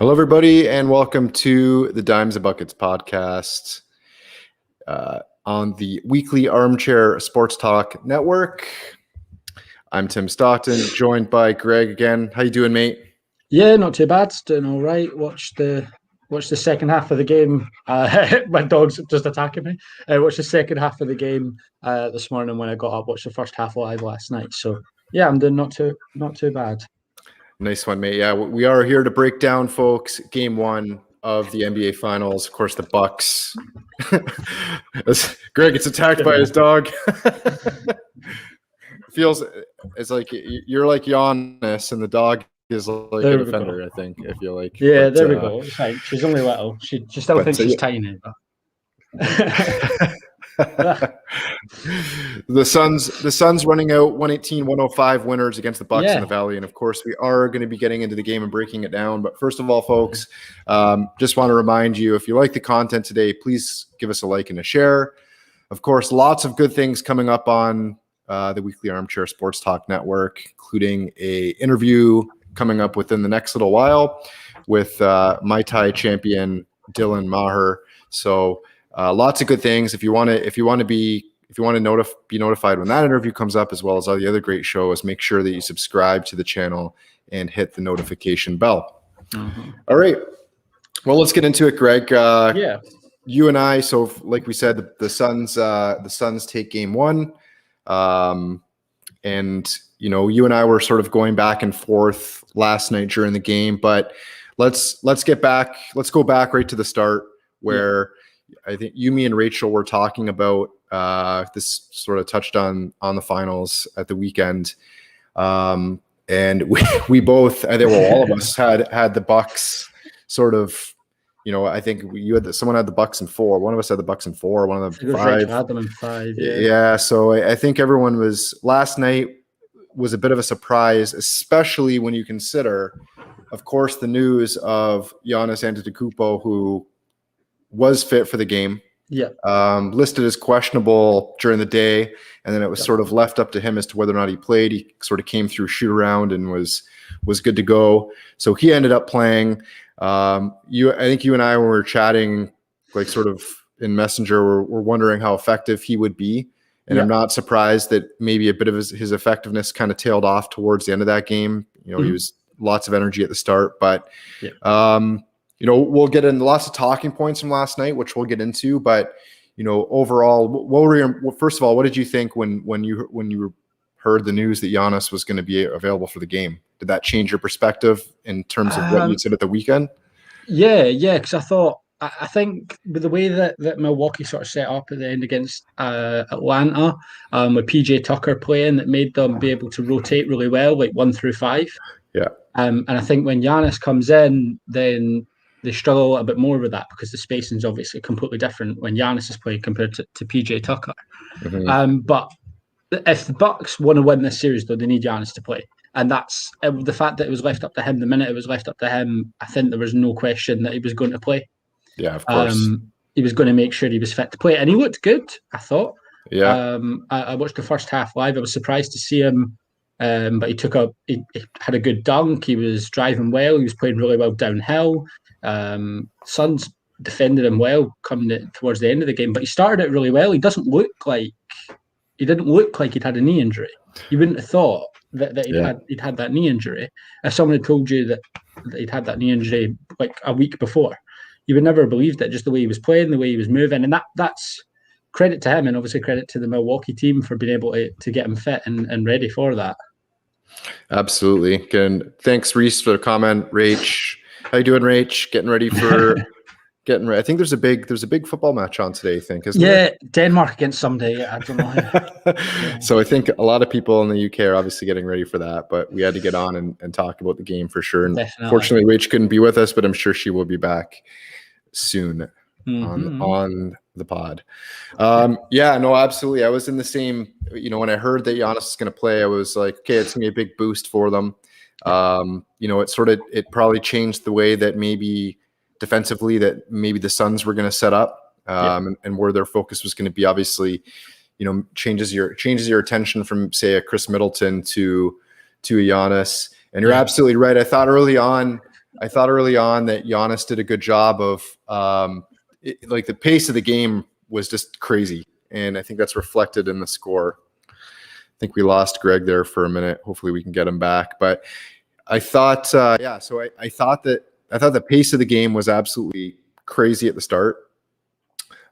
Hello, everybody, and welcome to the Dimes and Buckets podcast on the weekly Armchair Sports Talk Network. I'm Tim Stockton, joined by Greg again. How you doing, mate? Yeah, not too bad. Doing all right. Watched the second half of the game. My dog's just attacking me. Watched the second half of the game this morning when I got up. Watched the first half live last night. So yeah, I'm doing not too bad. Nice one, mate. Yeah, we are here to break down, folks, game one of the NBA Finals. Of course, the Bucks. Greg gets attacked by his dog. Feels it's like you're like Giannis, and the dog is like a defender. I think. I feel like. Yeah, but, there we go. It's fine. She's only little. She still thinks she's tiny. The Suns running out 118-105 winners against the Bucks in the Valley, and of course we are going to be getting into the game and breaking it down. But first of all, folks, just want to remind you, if you like the content today, please give us a like and a share. Of course, lots of good things coming up on the weekly Armchair Sports Talk Network, including a interview coming up within the next little while with Muay Thai champion Dylan Maher. So lots of good things. If you want to be notified when that interview comes up, as well as all the other great shows, make sure that you subscribe to the channel and hit the notification bell. Mm-hmm. All right. Well, let's get into it, Greg. You and I. So, like we said, the Suns take game one, and you and I were sort of going back and forth last night during the game. But let's go back right to the start where. I think me and Rachel were talking about this sort of touched on the finals at the weekend, and we both, I think, all of us had the Bucks sort of. I think someone had the Bucks in 4. One of us had the Bucks in 4. One of them 5. Had them in 5. Yeah. So I think everyone was last night was a bit of a surprise, especially when you consider, of course, the news of Giannis Antetokounmpo, who was fit for the game. Listed as questionable during the day, and then it was sort of left up to him as to whether or not he played. He sort of came through shoot around and was good to go. So he ended up playing. I think you and I, when we were chatting, like sort of in Messenger, we're wondering how effective he would be. And I'm not surprised that maybe a bit of his effectiveness kind of tailed off towards the end of that game. He was lots of energy at the start, but we'll get into lots of talking points from last night, which we'll get into. But overall, first of all, what did you think when you heard the news that Giannis was going to be available for the game? Did that change your perspective in terms of what you said at the weekend? Yeah, because I think with the way that Milwaukee sort of set up at the end against Atlanta, with PJ Tucker playing, that made them be able to rotate really well, like 1 through 5. Yeah. And I think when Giannis comes in, then they struggle a little bit more with that because the spacing is obviously completely different when Giannis is playing compared to PJ Tucker. Mm-hmm. But if the Bucks want to win this series, though, they need Giannis to play. And that's the fact that it was left up to him. The minute it was left up to him, I think there was no question that he was going to play. Yeah, of course. He was going to make sure he was fit to play. And he looked good, I thought. Yeah. I watched the first half live. I was surprised to see him. But he had a good dunk. He was driving well. He was playing really well downhill. Suns defended him well coming towards the end of the game, but he started it really well. He didn't look like he'd had a knee injury. You wouldn't have thought that he'd had that knee injury. If someone had told you that he'd had that knee injury like a week before, you would never have believed it, just the way he was playing, the way he was moving. And that's credit to him, and obviously credit to the Milwaukee team for being able to get him fit and ready for that. Absolutely. And thanks, Reese, for the comment. Rach, how you doing, Rach? Getting ready. I think there's a big football match on today, I think, isn't there? Yeah, Denmark against somebody. I don't know. So I think a lot of people in the UK are obviously getting ready for that, but we had to get on and talk about the game for sure. And fortunately, Rach couldn't be with us, but I'm sure she will be back soon on the pod. Yeah, no, absolutely. I was in the same, when I heard that Giannis is going to play, I was like, okay, it's going to be a big boost for them. It probably changed the way that maybe defensively that maybe the Suns were going to set up, and where their focus was going to be. Obviously, changes your attention from, say, a Chris Middleton to a Giannis. And you're absolutely right. I thought early on, I thought early on that Giannis did a good job of like the pace of the game was just crazy. And I think that's reflected in the score. I think we lost Greg there for a minute. Hopefully we can get him back. But I thought, so I thought the pace of the game was absolutely crazy at the start.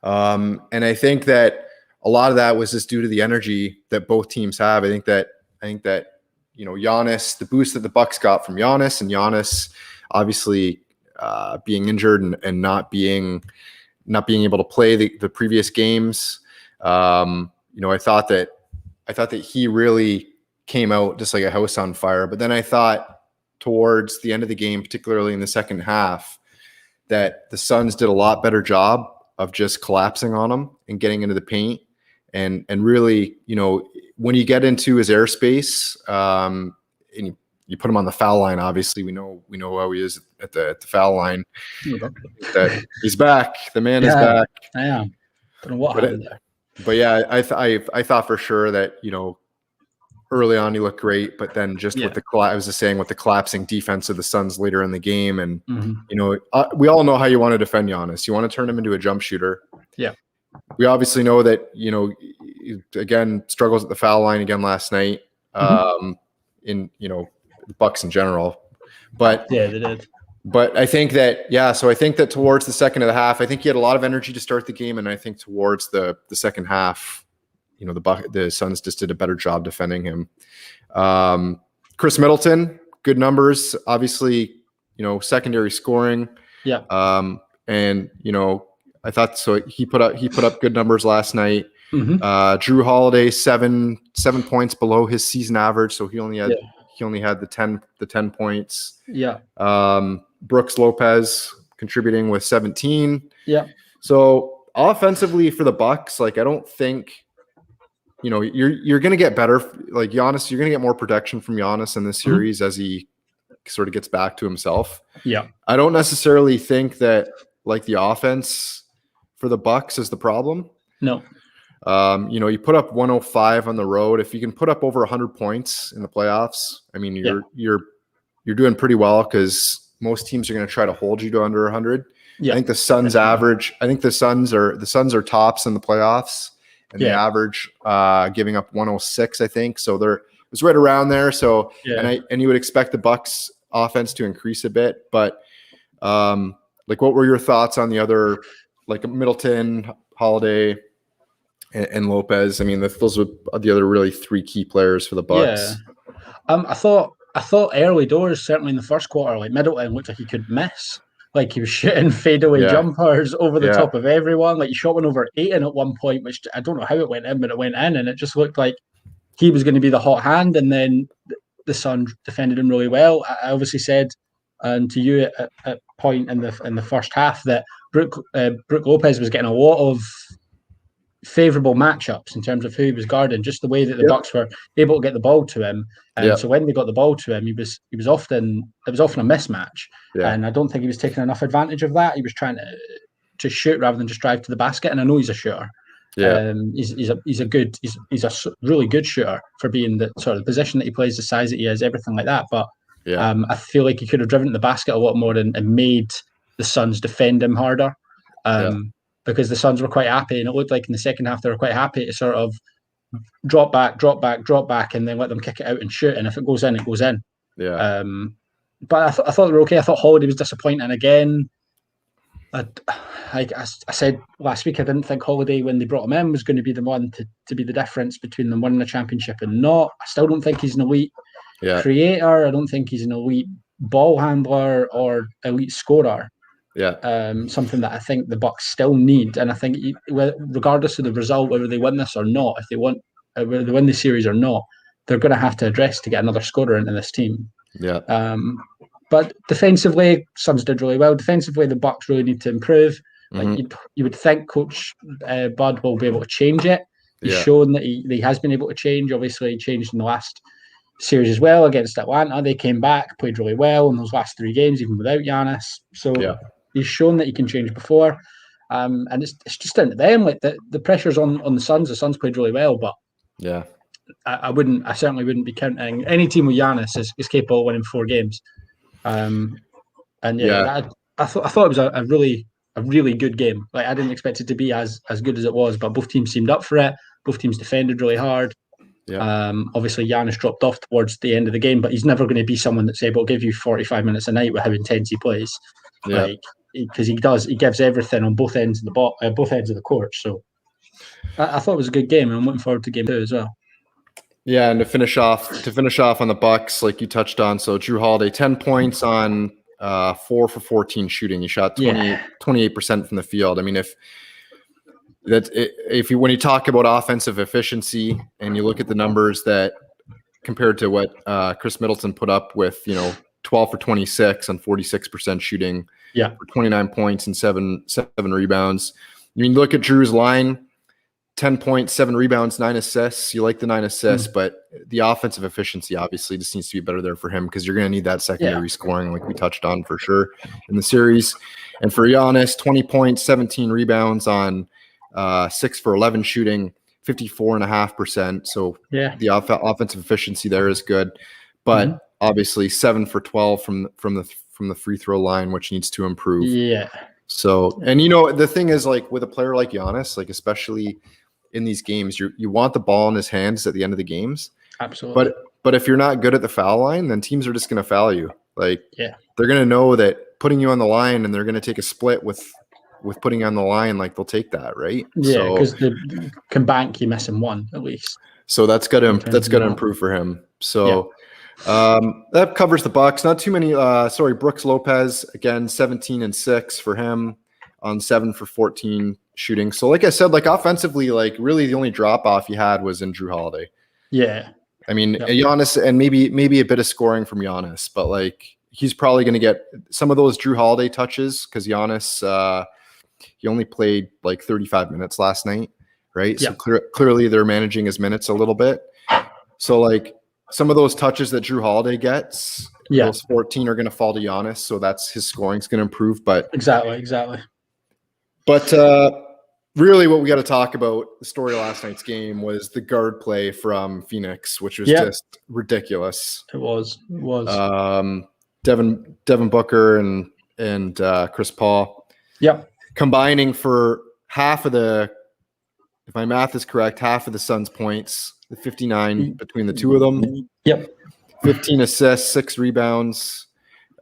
And I think that a lot of that was just due to the energy that both teams have. I think that Giannis, the boost that the Bucks got from Giannis, and Giannis obviously being injured and not being able to play the previous games. I thought that he really came out just like a house on fire. But then I thought towards the end of the game, particularly in the second half, that the Suns did a lot better job of just collapsing on him and getting into the paint. And really, when you get into his airspace, and you put him on the foul line, obviously we know how he is at the foul line. That he's back. The man is back. I am. Don't know what happened there. But yeah, I thought for sure that early on he looked great, but then just with the collapsing defense of the Suns later in the game, and we all know how you want to defend Giannis. You want to turn him into a jump shooter. Yeah. We obviously know that again struggles at the foul line again last night. In the Bucks in general, but yeah, they did. But I think that so I think that towards the second of the half, I think he had a lot of energy to start the game, and I think towards the second half, the Suns just did a better job defending him. Chris Middleton, good numbers, obviously, secondary scoring. Yeah. And I thought so. He put up good numbers last night. Drew Holiday, seven points below his season average, so he only had the 10 points. Yeah. Brooks Lopez contributing with 17. Yeah. So offensively for the Bucks, like I don't think you're going to get better. Like Giannis, you're going to get more protection from Giannis in this series as he sort of gets back to himself. Yeah. I don't necessarily think that like the offense for the Bucks is the problem. No. You put up 105 on the road. If you can put up over 100 points in the playoffs, I mean, you're doing pretty well, because most teams are going to try to hold you to under 100. Yeah. I think the Suns average. I think the Suns are tops in the playoffs, and they average giving up 106. I think so. It's right around there. So and you would expect the Bucks offense to increase a bit, but like, what were your thoughts on the other, like Middleton, Holiday, and Lopez? I mean, those were the other really three key players for the Bucks. Yeah. I thought early doors, certainly in the first quarter, like Middleton looked like he could miss. Like he was shooting fadeaway jumpers over the top of everyone. Like he shot one over Ayton at one point, which I don't know how it went in, but it went in, and it just looked like he was going to be the hot hand. And then the Suns defended him really well. I obviously said, and to you at a point in the first half, that Brook Lopez was getting a lot of favourable matchups in terms of who he was guarding, just the way that the Bucks were able to get the ball to him. And so when they got the ball to him, it was often a mismatch. And I don't think he was taking enough advantage of that. He was trying to shoot rather than just drive to the basket. And I know he's a shooter. He's a really good shooter for being the sort of position that he plays, the size that he is, everything like that. But I feel like he could have driven to the basket a lot more and made the Suns defend him harder. Because the Suns were quite happy, and it looked like in the second half they were quite happy to sort of drop back, and then let them kick it out and shoot. And if it goes in, it goes in. Yeah. But I thought they were okay. I thought Holiday was disappointing again. I said last week I didn't think Holiday, when they brought him in, was going to be the one to be the difference between them winning the championship and not. I still don't think he's an elite creator. I don't think he's an elite ball handler or elite scorer. Something that I think the Bucks still need, and I think regardless of the result, whether they win this or not, if they whether they win the series or not, they're going to have to address to get another scorer into this team. But defensively, Suns did really well. Defensively, the Bucks really need to improve. Like you would think Coach Bud will be able to change it. He's shown that he has been able to change. Obviously, he changed in the last series as well against Atlanta. They came back, played really well in those last three games, even without Giannis. So he's shown that he can change before. And it's just down to them. Like the pressure's on the Suns. The Suns played really well, but I certainly wouldn't be counting any team with Giannis is capable of winning 4 games. And Yeah. I thought it was a really good game. Like, I didn't expect it to be as good as it was, but both teams seemed up for it. Both teams defended really hard. Yeah. Obviously, Giannis dropped off towards the end of the game, but he's never going to be someone that's able to give you 45 minutes a night with how intense he plays. Yeah. Like, because he gives everything on both ends of the court. So I thought it was a good game, and I'm looking forward to game 2 as well. Yeah, and to finish off on the Bucks, like you touched on, so Jrue Holiday, 10 points on 4 for 14 shooting. He shot 28% from the field. I mean, when you talk about offensive efficiency and you look at the numbers that compared to what Chris Middleton put up with, 12 for 26 on 46% shooting, for 29 points and seven rebounds. I mean, look at Drew's line. 10 points, 7 rebounds, 9 assists. You like the 9 assists, but the offensive efficiency obviously just needs to be better there for him because you're going to need that secondary scoring like we touched on for sure in the series. And for Giannis, 20 points, 17 rebounds on 6 for 11 shooting, 54.5%. So the offensive efficiency there is good, but obviously 7 for 12 from the free throw line, which needs to improve. Yeah. So, and the thing is, like with a player like Giannis, like especially in these games, you want the ball in his hands at the end of the games. Absolutely. But if you're not good at the foul line, then teams are just going to foul you. Like, they're going to know that putting you on the line, and they're going to take a split with putting you on the line. Like, they'll take that, right? Yeah, because they can bank you missing one at least. So that's got to improve for him. So that covers the Bucks. Not too many. Brooks Lopez again, 17 and 6 for him on 7 for 14 shooting. So like I said, like offensively, like really the only drop off he had was in Jrue Holiday. Yeah. I mean, Giannis, and maybe a bit of scoring from Giannis, but like he's probably going to get some of those Jrue Holiday touches because Giannis, he only played like 35 minutes last night, right? So clearly they're managing his minutes a little bit. So like some of those touches that Jrue Holiday gets, those 14 are going to fall to Giannis, so that's his scoring's going to improve. But exactly. But really, what we got to talk about the story of last night's game was the guard play from Phoenix, which was just ridiculous. It was. Devin Booker and Chris Paul. Combining for half of the, if my math is correct, half of the Suns' points, the 59 between the two of them. 15 assists, 6 rebounds.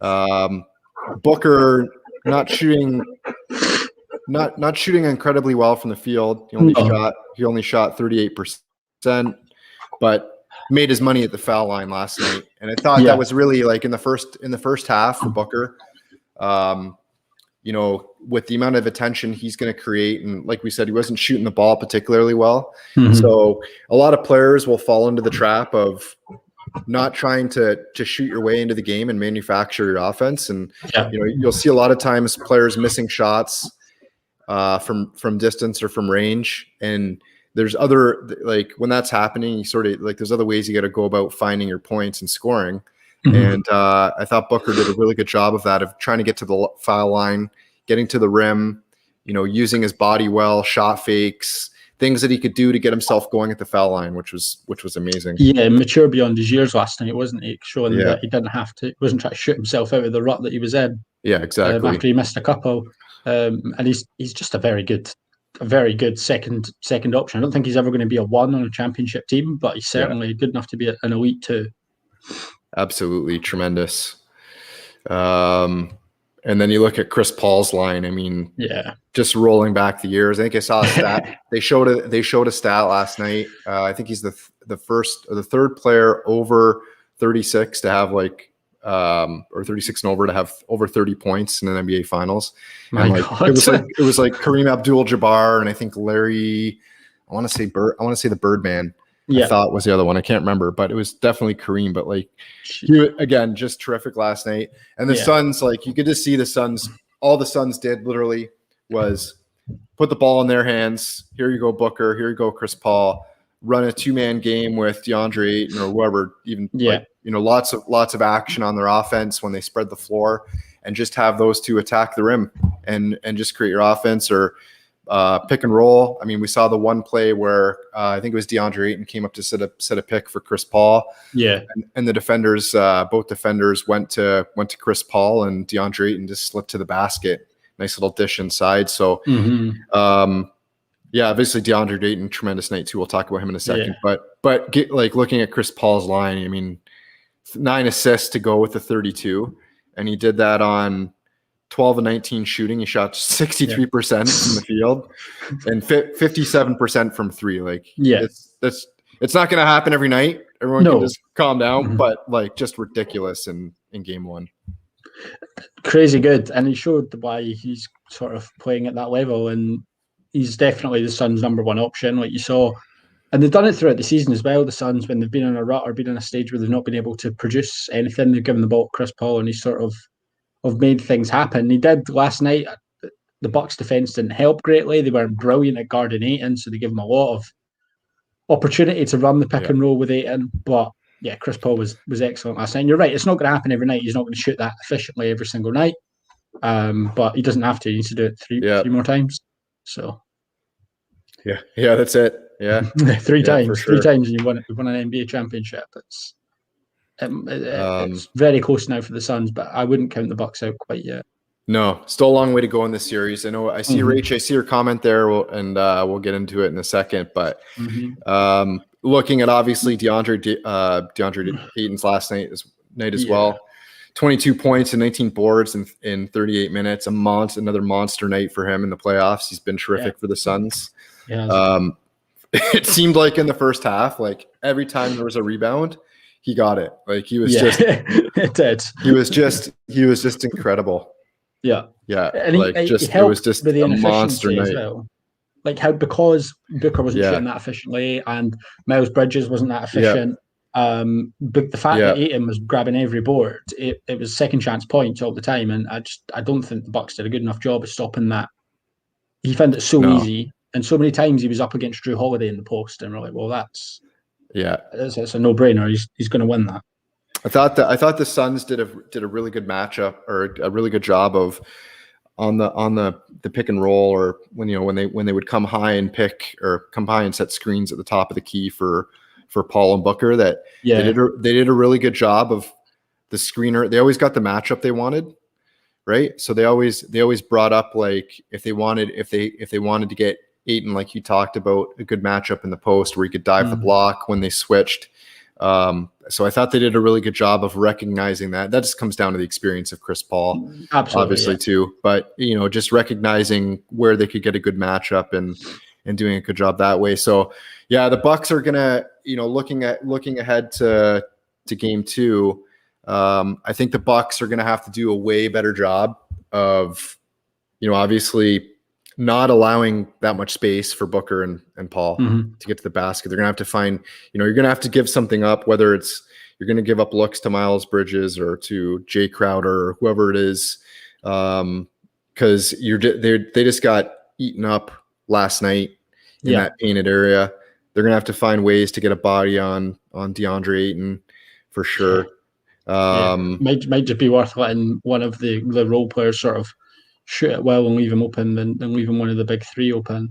Booker not shooting incredibly well from the field. He only shot 38%, but made his money at the foul line last night. And I thought that was really like in the first half for Booker. With the amount of attention he's going to create, and like we said, he wasn't shooting the ball particularly well. So a lot of players will fall into the trap of not trying to shoot your way into the game and manufacture your offense. And you'll see a lot of times players missing shots from distance or from range. And there's other, like when that's happening, you sort of like there's other ways you got to go about finding your points and scoring. And I thought Booker did a really good job of that, of trying to get to the foul line, getting to the rim, using his body well, shot fakes, things that he could do to get himself going at the foul line, which was amazing. Yeah, mature beyond his years last night, wasn't he? Showing that he didn't have to, wasn't trying to shoot himself out of the rut that he was in. Yeah, exactly. After he missed a couple, and he's just a very good second option. I don't think he's ever going to be a 1 on a championship team, but he's certainly good enough to be an elite 2. Absolutely tremendous. And then you look at Chris Paul's line. I mean, just rolling back the years. I think I saw a stat. They showed a stat last night. I think he's the first or the third player over 36 to have or 36 and over to have over 30 points in an NBA Finals. God. It was like Kareem Abdul-Jabbar and I think Larry. I want to say the Birdman. I thought was the other one. I can't remember, but it was definitely Kareem. But like, again, just terrific last night. And the Suns, like you could just see the Suns. All the Suns did literally was put the ball in their hands. Here you go, Booker. Here you go, Chris Paul. Run a 2-man game with DeAndre Ayton or whoever. Lots of action on their offense when they spread the floor, and just have those two attack the rim and just create your offense. Or pick and roll. I mean, we saw the one play where I think it was DeAndre Ayton came up to set a pick for Chris Paul. Yeah. And the defenders, both defenders went to Chris Paul, and DeAndre Ayton just slipped to the basket. Nice little dish inside. So, yeah, obviously DeAndre Ayton, tremendous night too. We'll talk about him in a second. Yeah. But like looking at Chris Paul's line, I mean, 9 assists to go with the 32, and he did that on 12 and 19 shooting. He shot 63% from the field and 57% from three. Like, it's not going to happen every night. Everyone can just calm down, but like just ridiculous in game one. Crazy good, and he showed why he's sort of playing at that level, and he's definitely the Suns' number one option, like you saw. And they've done it throughout the season as well, the Suns, when they've been in a rut or been in a stage where they've not been able to produce anything. They've given the ball to Chris Paul, and he's sort of made things happen. He did last night. The Bucks defense didn't help greatly. They weren't brilliant at guarding Ayton, so they give him a lot of opportunity to run the pick and roll with Ayton. But yeah, Chris Paul was excellent last night. And you're right, it's not going to happen every night. He's not going to shoot that efficiently every single night. But he doesn't have to. He needs to do it three more times. So yeah, that's it. Yeah, three times. Sure. 3 times, and you won an NBA championship. It's very close now for the Suns, but I wouldn't count the Bucks out quite yet. No, still a long way to go in this series. I know I see Rach, I see her comment there, and we'll get into it in a second. But looking at obviously DeAndre Ayton's last night as well, 22 points and 19 boards in 38 minutes. Another monster night for him in the playoffs. He's been terrific for the Suns. Yeah. It seemed like in the first half, like every time there was a rebound, he got it. Like he was just it did. He was just incredible. Yeah. Yeah. And it was just a monster night. Well. Like how, because Booker wasn't shooting that efficiently and Miles Bridges wasn't that efficient. But the fact that Ayton was grabbing every board, it was second chance points all the time. And I don't think the Bucks did a good enough job of stopping that. He found it so easy. And so many times he was up against Drew Holiday in the post, and we're like, well, that's a no-brainer. He's going to win that. I thought the Suns did a really good matchup, or a really good job of on the pick and roll, or when they would come high and pick or come high and set screens at the top of the key for Paul and Booker. That they did a really good job of the screener. They always got the matchup they wanted, right? So they always brought up, like, if they wanted to get Ayton, like you talked about, a good matchup in the post where he could dive the block when they switched. So I thought they did a really good job of recognizing that. That just comes down to the experience of Chris Paul, obviously too. But just recognizing where they could get a good matchup and doing a good job that way. So yeah, the Bucks are gonna, looking ahead to game 2. I think the Bucks are gonna have to do a way better job of, obviously not allowing that much space for Booker and Paul to get to the basket. They're going to have to find, you're going to have to give something up, whether it's you're going to give up looks to Miles Bridges or to Jay Crowder or whoever it is, because they just got eaten up last night in that painted area. They're going to have to find ways to get a body on DeAndre Ayton for sure. Might just be worth letting one of the role players sort of shoot it well and leave him open than leaving one of the big 3 open.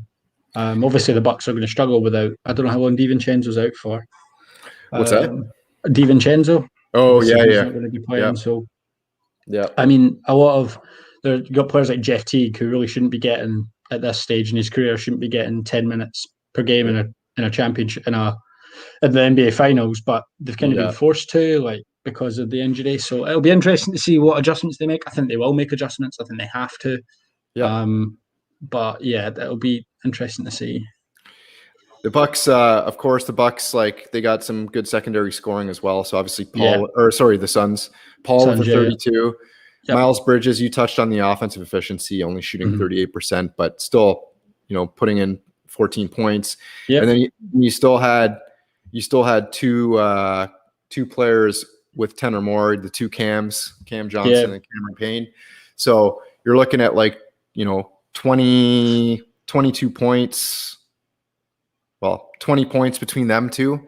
Obviously, the Bucks are going to struggle without. I don't know how long DiVincenzo's out for. What's that? DiVincenzo. Oh, yeah. Not going to be playing. So, yeah. I mean, a lot of you've got players like Jeff Teague who really shouldn't be getting, at this stage in his career, shouldn't be getting 10 minutes per game in a championship in the NBA Finals, but they've kind of been forced to, like, because of the injury. So it'll be interesting to see what adjustments they make. I think they will make adjustments. I think they have to. But yeah, that'll be interesting to see. The Bucks, of course, like, they got some good secondary scoring as well. So obviously the Suns. Paul with a 32. Miles Bridges, you touched on the offensive efficiency, only shooting 38%, but still, putting in 14 points. And then you still had two players with 10 or more, the 2 Cams, Cam Johnson and Cameron Payne. So you're looking at 22 points. Well, 20 points between them two.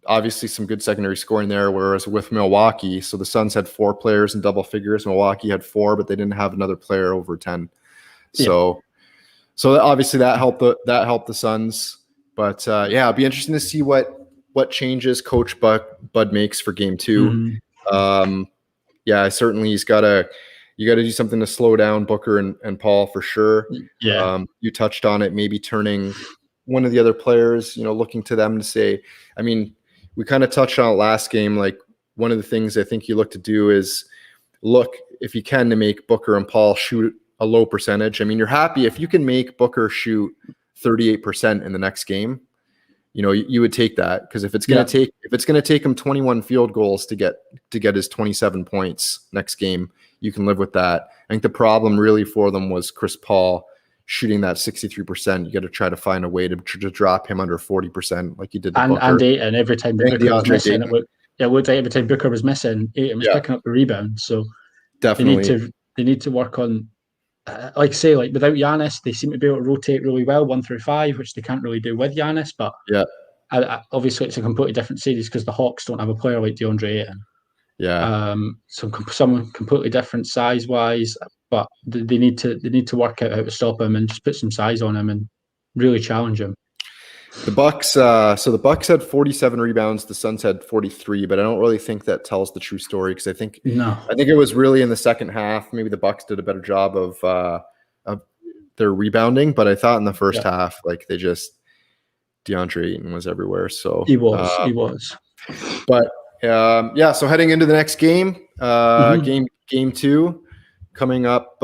Obviously some good secondary scoring there, whereas with Milwaukee, so the Suns had 4 players in double figures. Milwaukee had 4, but they didn't have another player over 10. So So obviously that helped the Suns. But yeah, it'll be interesting to see what changes Coach Bud makes for game 2. Yeah, certainly you got to do something to slow down Booker and Paul for sure. Yeah. You touched on it, maybe turning one of the other players, looking to them to say, I mean, we kind of touched on it last game. Like, one of the things I think you look to do is look, if you can, to make Booker and Paul shoot a low percentage. I mean, you're happy if you can make Booker shoot 38% in the next game. You would take that, because if it's going to take him 21 field goals to get his 27 points next game, you can live with that. I think the problem really for them was Chris Paul shooting that 63%. You got to try to find a way to drop him under 40%, like you did. And Ayton, every time Booker was missing, it looked like every time Booker was missing, Ayton was picking up the rebound. So definitely they need to work on. Like I say, like without Giannis, they seem to be able to rotate really well 1 through 5, which they can't really do with Giannis. But obviously it's a completely different series because the Hawks don't have a player like DeAndre Ayton. Yeah. Someone completely different size wise, but they need to work out how to stop him and just put some size on him and really challenge him. The Bucks. So the Bucks had 47 rebounds. The Suns had 43, but I don't really think that tells the true story, because I think it was really in the second half. Maybe the Bucks did a better job of their rebounding, but I thought in the first half, like DeAndre Ayton was everywhere. So he was. But so heading into the next game, game 2 coming up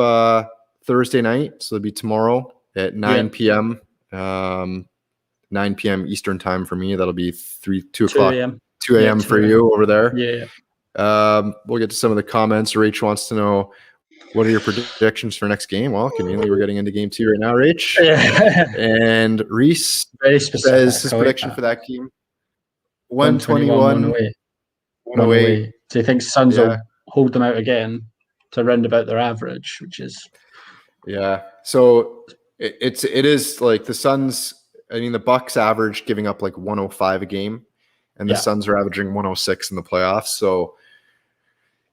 Thursday night. So it'll be tomorrow at 9 p.m. 9 p.m. Eastern time for me. That'll be 2 a.m. for you over there. Yeah. We'll get to some of the comments. Rach wants to know, what are your predictions for next game? Well, conveniently, we're getting into game 2 right now, Rach. Yeah. And Reese says his prediction for that game: 121, 108. So he thinks Suns will hold them out again to round about their average, which is So it is like the Suns. I mean, the Bucks averaged giving up like 105 a game, and the Suns are averaging 106 in the playoffs. So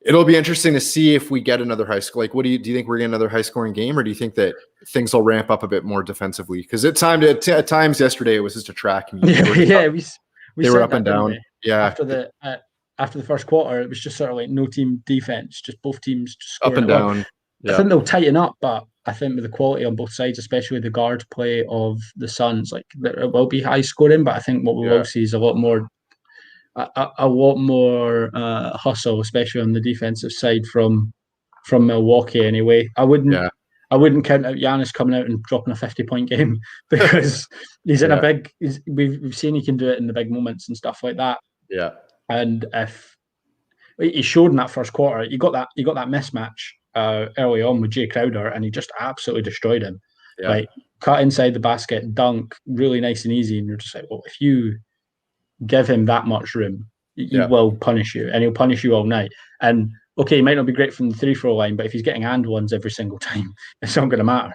it'll be interesting to see if we get another high score. Like, do you think we're getting another high scoring game, or do you think that things will ramp up a bit more defensively? Because at times yesterday it was just a track meet. They were up and down. After the first quarter, it was just sort of like no team defense, just both teams just up and down. I think they'll tighten up, but I think with the quality on both sides, especially the guard play of the Suns, like it will be high scoring. But I think what we will see is a lot more hustle, especially on the defensive side from Milwaukee. Anyway, I wouldn't count out Giannis coming out and dropping a 50-point game, because he's in a big. We've seen he can do it in the big moments and stuff like that. Yeah, and if he showed in that first quarter, you got that mismatch early on with Jay Crowder, and he just absolutely destroyed him. Like, cut inside the basket, dunk, really nice and easy, and you're just like, well, if you give him that much room, he will punish you, and he'll punish you all night. And okay, he might not be great from the 3-throw line, but if he's getting and ones every single time, it's not going to matter.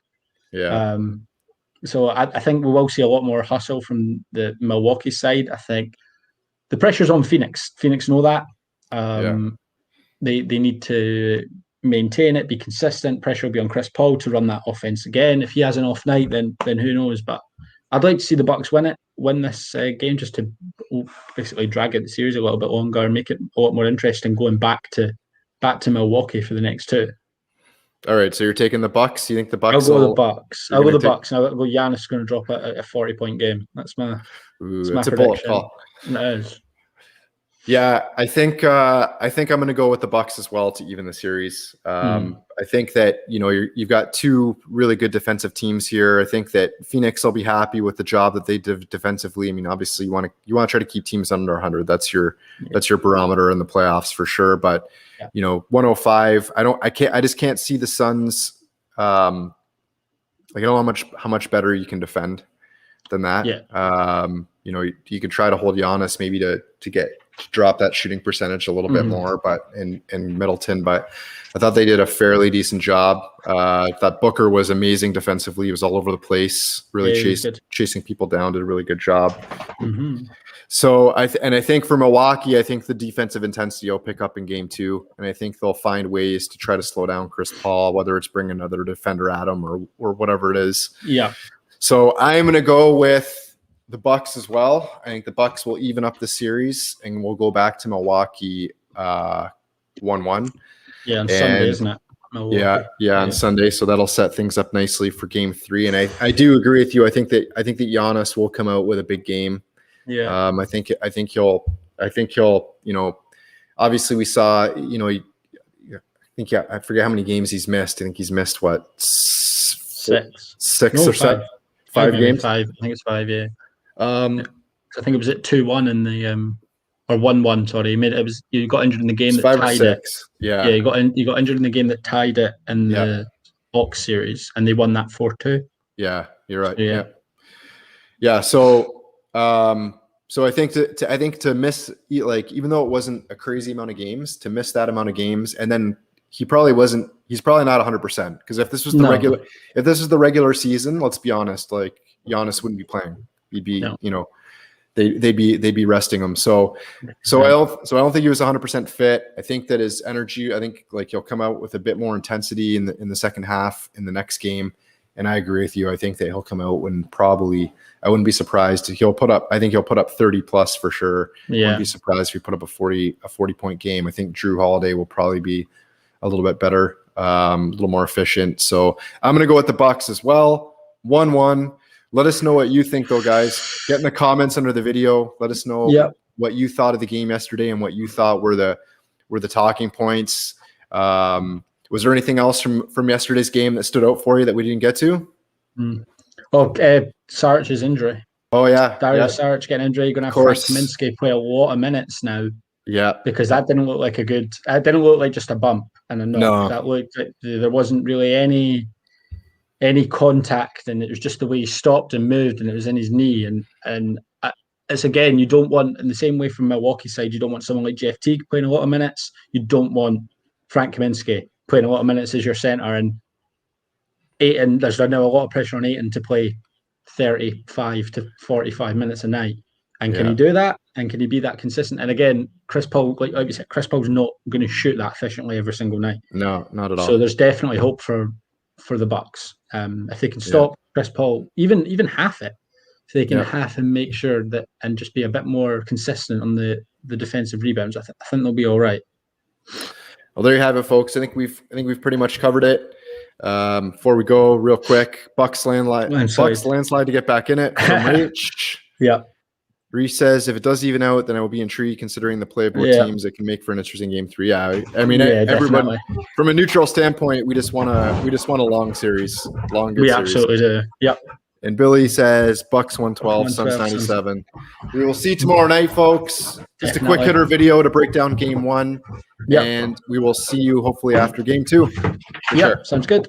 So I think we will see a lot more hustle from the Milwaukee side. I think the pressure's on Phoenix. Phoenix know that. They need to maintain it, be consistent. Pressure will be on Chris Paul to run that offense again. If he has an off night, then who knows? But I'd like to see the Bucks win this game, just to basically drag out the series a little bit longer and make it a lot more interesting, going back to Milwaukee for the next 2. All right, so you're taking the Bucks. You think the Bucks? I'll go the Bucks. I'll go the Bucks, and I'll go Giannis is going to drop a 40-point game. That's my that's a bullet call. It is. Yeah, I think I'm going to go with the Bucks as well to even the series. I think that you've got 2 really good defensive teams here. I think that Phoenix will be happy with the job that they did defensively. I mean, obviously you want to try to keep teams under 100. That's your barometer in the playoffs for sure. But 105. I just can't see the Suns. I don't know how much better you can defend than that. You can try to hold Giannis maybe to get drop that shooting percentage a little bit more, but in Middleton, but I thought they did a fairly decent job. I thought Booker was amazing defensively. He was all over the place, really chasing people down, did a really good job. So I think for Milwaukee, I think the defensive intensity will pick up in game 2, and I think they'll find ways to try to slow down Chris Paul, whether it's bring another defender at him or whatever it is. Yeah. So I'm going to go with the Bucks as well. I think the Bucks will even up the series, and we'll go back to Milwaukee 1-1. Yeah, on Sunday, isn't it? Milwaukee. Yeah, on Sunday. So that'll set things up nicely for game 3. And I do agree with you. I think that Giannis will come out with a big game. Yeah. I think he'll, obviously we saw, I forget how many games he's missed. I think he's missed what? 6 or 7? 5 games? 5. I think it's 5, yeah. I think it was at 2-1 in the or 1-1, sorry. You got injured in the game that tied it. Yeah. Yeah, you got injured in the game that tied it in the Hawks series, and they won that 4-2. Yeah, you're right. So, yeah. So I think to miss, like, even though it wasn't a crazy amount of games, to miss that amount of games, and then he's probably not 100%, because if this was the regular season, let's be honest, like Giannis wouldn't be playing. He'd be, they'd be resting him. So I don't think he was 100% fit. I think that his energy, like he'll come out with a bit more intensity in the second half in the next game. And I agree with you. I think that he'll come out when I wouldn't be surprised. He'll put up 30 plus for sure. Yeah. I wouldn't be surprised if he put up a 40 point game. I think Drew Holiday will probably be a little bit better, a little more efficient. So I'm going to go with the Bucks as well. 1-1. Let us know what you think, though, guys. Get in the comments under the video. Let us know what you thought of the game yesterday and what you thought were the talking points. Was there anything else from yesterday's game that stood out for you that we didn't get to? Saric's injury. Oh, yeah. Darius Saric getting injured. You're going to have Frank Kaminsky play a lot of minutes now. Yeah. Because that didn't look like that didn't look like just a bump and a knock. No. That looked like there wasn't really any contact, and it was just the way he stopped and moved, and it was in his knee. And it's, again, you don't want, in the same way from Milwaukee side, you don't want someone like Jeff Teague playing a lot of minutes. You don't want Frank Kaminsky playing a lot of minutes as your center. And Ayton, there's now a lot of pressure on Ayton to play 35 to 45 minutes a night. And can he do that? And can he be that consistent? And again, Chris Paul, like you said, Chris Paul's not going to shoot that efficiently every single night. No, not at all. So there's definitely hope for the Bucks. If they can stop Chris Paul, even half it, if they can half and make sure that, and just be a bit more consistent on the defensive rebounds, I think they'll be all right. Well, there you have it, folks. I think we've pretty much covered it. Before we go, real quick, Bucks landslide to get back in it. Yeah. Reese says, if it does even out, then I will be intrigued considering the play of both teams. It can make for an interesting game 3. Yeah, I mean, everyone from a neutral standpoint, we just want a long series, good series. Absolutely do. Yep. And Billy says Bucks 112, Suns 97. We will see tomorrow night, folks. Just a quick hitter video to break down game 1, and we will see you hopefully after game 2. Yeah, sounds good.